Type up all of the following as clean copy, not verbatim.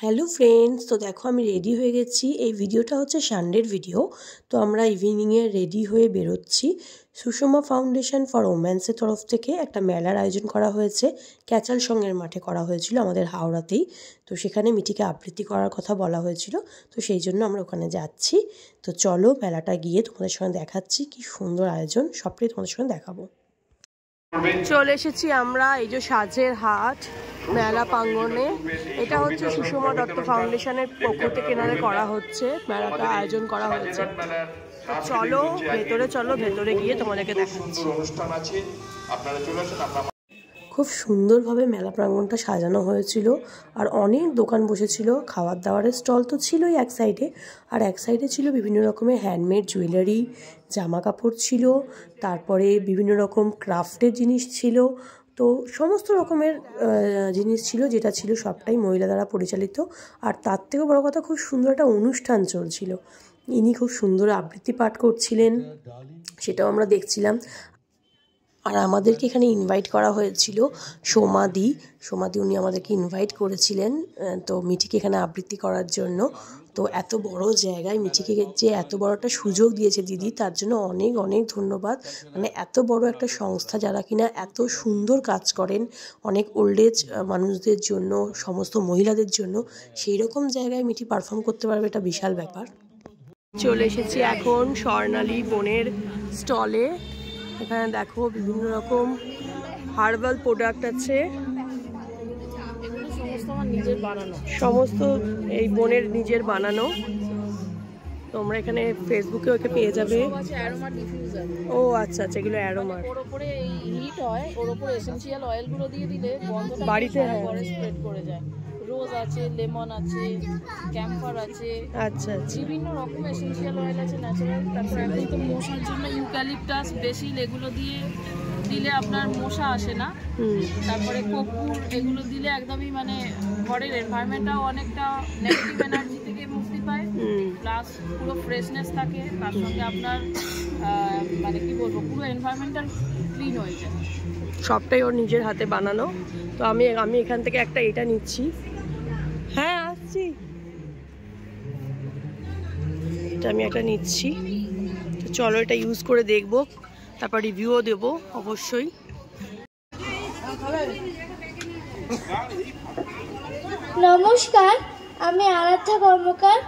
Hello friends, তো দেখো আমি রেডি হয়ে গেছি। এই ভিডিওটা হচ্ছে সানডের ভিডিও। তো আমরা ইভিনিংয়ে রেডি হয়ে বেরোচ্ছি। সুষমা ফাউন্ডেশন ফর ওমেন্সের তরফ থেকে একটা মেলার আয়োজন করা হয়েছে। ক্যাচাল সঙ্গের মাঠে করা হয়েছিল আমাদের হাওড়াতেই। তো সেখানে মিঠিকে আবৃত্তি করার কথা বলা হয়েছিল, তো সেই জন্য আমরা ওখানে যাচ্ছি। তো চলো মেলাটা গিয়ে তোমাদের সঙ্গে দেখাচ্ছি কি সুন্দর আয়োজন, সবটাই তোমাদের সঙ্গে দেখাবো। চলে এসেছি আমরা এই যে সাজের হাট মেলা প্রাঙ্গণে। এটা হচ্ছে সুষমা দত্ত ফাউন্ডেশনের পক্ষ থেকে এনারে করা হচ্ছে, মেলাটা আয়োজন করা হয়েছে। চলো ভেতরে, চলো ভেতরে গিয়ে তোমাদেরকে দেখাচ্ছি। খুব সুন্দরভাবে মেলা প্রাঙ্গণটা সাজানো হয়েছিল, আর অনেক দোকান বসেছিল। খাবার দাবারের স্টল তো ছিলই এক সাইডে, আর এক সাইডে ছিল বিভিন্ন রকমের হ্যান্ডমেড জুয়েলারি, জামা কাপড় ছিল, তারপরে বিভিন্ন রকম ক্রাফটের জিনিস ছিল। তো সমস্ত রকমের জিনিস ছিল, যেটা ছিল সবটাই মহিলা দ্বারা পরিচালিত। আর তার থেকেও বড় কথা, খুব সুন্দর একটা অনুষ্ঠান চলছিল। ইনি খুব সুন্দর আবৃত্তি পাঠ করছিলেন, সেটাও আমরা দেখছিলাম। আর আমাদেরকে এখানে ইনভাইট করা হয়েছিল সোমাদি উনি আমাদেরকে ইনভাইট করেছিলেন তো মিঠিকে এখানে আবৃত্তি করার জন্য। তো এত বড় জায়গায় মিঠিকে যে এত বড় একটা সুযোগ দিয়েছে দিদি, তার জন্য অনেক অনেক ধন্যবাদ। মানে এত বড় একটা সংস্থা যারা কিনা এত সুন্দর কাজ করেন অনেক ওল্ড এজ মানুষদের জন্য, সমস্ত মহিলাদের জন্য, সেই রকম জায়গায় মিঠি পারফর্ম করতে পারবে, এটা বিশাল ব্যাপার। চলে এসেছি এখন স্বর্ণালী বোনের স্টলে। এখানে দেখো বিভিন্ন রকম হার্বাল প্রোডাক্ট আছে, সমস্ত এই বোনের নিজের বানানো। তোমরা এখানে ফেসবুকে ওকে পেয়ে যাবে। ও আচ্ছা আচ্ছা, এগুলো অ্যারোমা, ওর উপরে হিট হয়, ওর উপরে এসেনশিয়াল অয়েলগুলো দিয়ে দিলে গন্ধটা বাড়িতে স্প্রেড করে যায়। রোজ আছে, লেমন আছে, ক্যাম্পার আছে, আচ্ছা আচ্ছা, বিভিন্ন রকম এসেনশিয়াল অয়েল আছে ন্যাচারাল। তারপর এখন তো মশার জন্য ইউক্যালিপটাস বেসিল এগুলো দিয়ে দিলে আপনার মশা আসে না। তারপরে কর্পূর এগুলো দিলে একদমই মানে ঘরের এনভায়রনমেন্টটাও অনেকটা নেগেটিভ এনার্জি থেকে মুক্তি পায়, প্লাস পুরো ফ্রেশনেস থাকে। তার সঙ্গে আপনার মানে কি বলবো, পুরো এনভায়রনমেন্টটা ক্লিন হয়ে যায়। সবটাই ওর নিজের হাতে বানানো। তো আমি এখান থেকে একটা এটা নিচ্ছি। হ্যাঁ আসছি, এটা আমি একটা নিচ্ছি। তো চলো এটা ইউজ করে দেখবো, তারপর রিভিউও দেবো অবশ্যই। নমস্কার, আমি আরাধ্যা কর্মকার।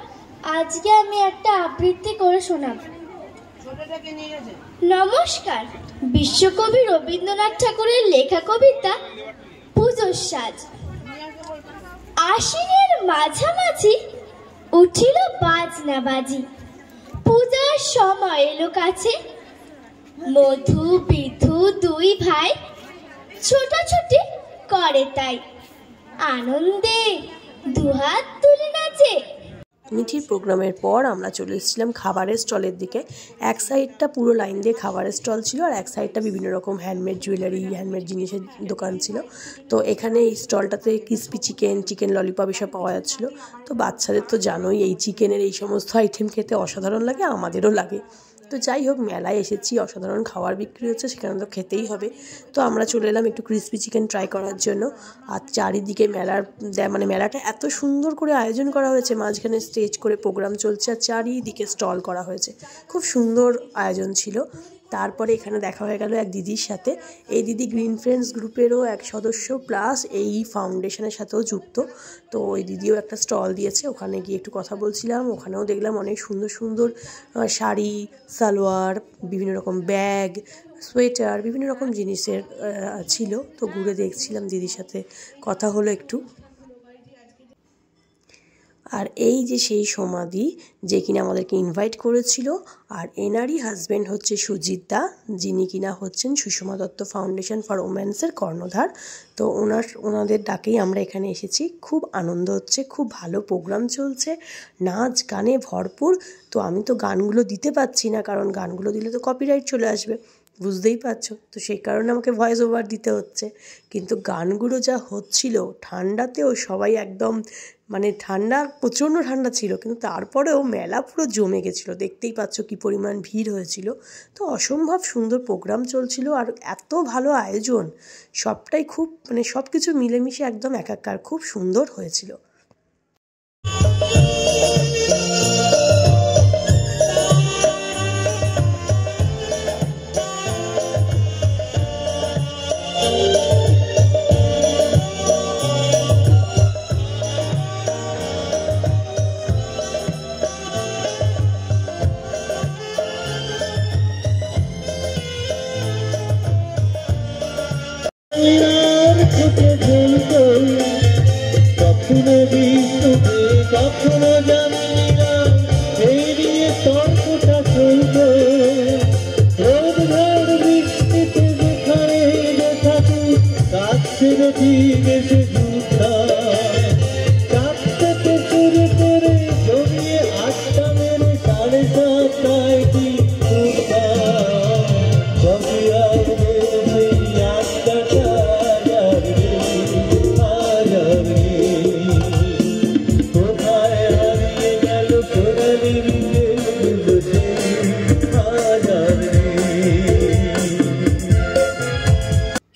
আজকে আমি একটা আবৃত্তি করে শোনাব। নমস্কার। বিশ্বকবি রবীন্দ্রনাথ ঠাকুরের লেখা কবিতা পুজোর সাজ। আশ্বিনের মাঝামাঝি উঠিল বাজনা বাজি, পূজার সময় এলো কাছে। মধু বিধু দুই ভাই ছোটাছুটি করে তাই, আনন্দে দুহাত তুলে নাচে। মিঠির প্রোগ্রামের পর আমরা চলে এসেছিলাম খাবারের স্টলের দিকে। এক সাইডটা পুরো লাইন দিয়ে খাবারের স্টল ছিল, আর এক সাইডটা বিভিন্ন রকম হ্যান্ডমেড জুয়েলারি, হ্যান্ডমেড জিনিসের দোকান ছিল। তো এখানে এই স্টলটাতে ক্রিসপি চিকেন ললিপপ এসব পাওয়া যাচ্ছিলো। তো বাচ্চাদের তো জানোই এই চিকেনের এই সমস্ত আইটেম খেতে অসাধারণ লাগে, আমাদেরও লাগে। তো যাই হোক, মেলায় এসেছি, অসাধারণ খাবার বিক্রি হচ্ছে, সেখানে তো খেতেই হবে। তো আমরা চলে এলাম একটু ক্রিসপি চিকেন ট্রাই করার জন্য। আর চারিদিকে মেলাটা এত সুন্দর করে আয়োজন করা হয়েছে, মাঝখানে স্টেজ করে প্রোগ্রাম চলছে, আর চারিদিকে স্টল করা হয়েছে, খুব সুন্দর আয়োজন ছিল। তারপরে এখানে দেখা হয়ে গেল এক দিদির সাথে। এই দিদি গ্রিন ফ্রেন্ডস গ্রুপেরও এক সদস্য, প্লাস এই ফাউন্ডেশনের সাথেও যুক্ত। তো ওই দিদিও একটা স্টল দিয়েছে, ওখানে গিয়ে একটু কথা বলছিলাম। ওখানেও দেখলাম অনেক সুন্দর সুন্দর শাড়ি, সালোয়ার, বিভিন্ন রকম ব্যাগ, সোয়েটার, বিভিন্ন রকম জিনিসের ছিল। তো ঘুরে দেখছিলাম, দিদির সাথে কথা হলো একটু। আর এই যে সেই সমাধি যে কিনা আমাদেরকে ইনভাইট করেছিল, আর এনারই হাজব্যান্ড হচ্ছে সুজিত দা, যিনি কিনা হচ্ছেন সুষমা দত্ত ফাউন্ডেশন ফর ওমেন্সের কর্ণধার। তো ওনাদের ডাকেই আমরা এখানে এসেছি। খুব আনন্দ হচ্ছে, খুব ভালো প্রোগ্রাম চলছে, নাচ গানে ভরপুর। তো আমি তো গানগুলো দিতে পারছি না, কারণ গানগুলো দিলে তো কপিরাইট চলে আসবে, বুঝতেই পারছো। তো সেই কারণে আমাকে ভয়েস ওভার দিতে হচ্ছে। কিন্তু গানগুলো যা হচ্ছিল, ঠান্ডাতেও সবাই একদম মানে প্রচণ্ড ঠান্ডা ছিল, কিন্তু তারপরেও মেলা পুরো জমে গেছিলো। দেখতেই পাচ্ছ কী পরিমাণ ভিড় হয়েছিল। তো অসম্ভব সুন্দর প্রোগ্রাম চলছিল, আর এত ভালো আয়োজন, সবটাই খুব সব কিছু মিলেমিশে একদম একাকার, খুব সুন্দর হয়েছিল। কখনো জানি না এই নিয়ে তর্কটা চলতো রোদ ঝড় বৃষ্টিতে যেখানে থাকি কাছ থেকে ঠিক এসে চারটাতে শুরু করে জমিয়ে 8টা মেরে 7:30টায় কি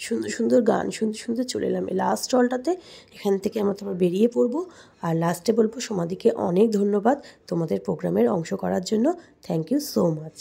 সুন্দর সুন্দর গান শুনতে শুনতে চলে এলাম এই লাস্ট স্টলটাতে। এখান থেকে আমরা তারপর বেরিয়ে পড়বো। আর লাস্টে বলবো সোমাদিকে অনেক ধন্যবাদ তোমাদের প্রোগ্রামের অংশ করার জন্য। Thank you so much.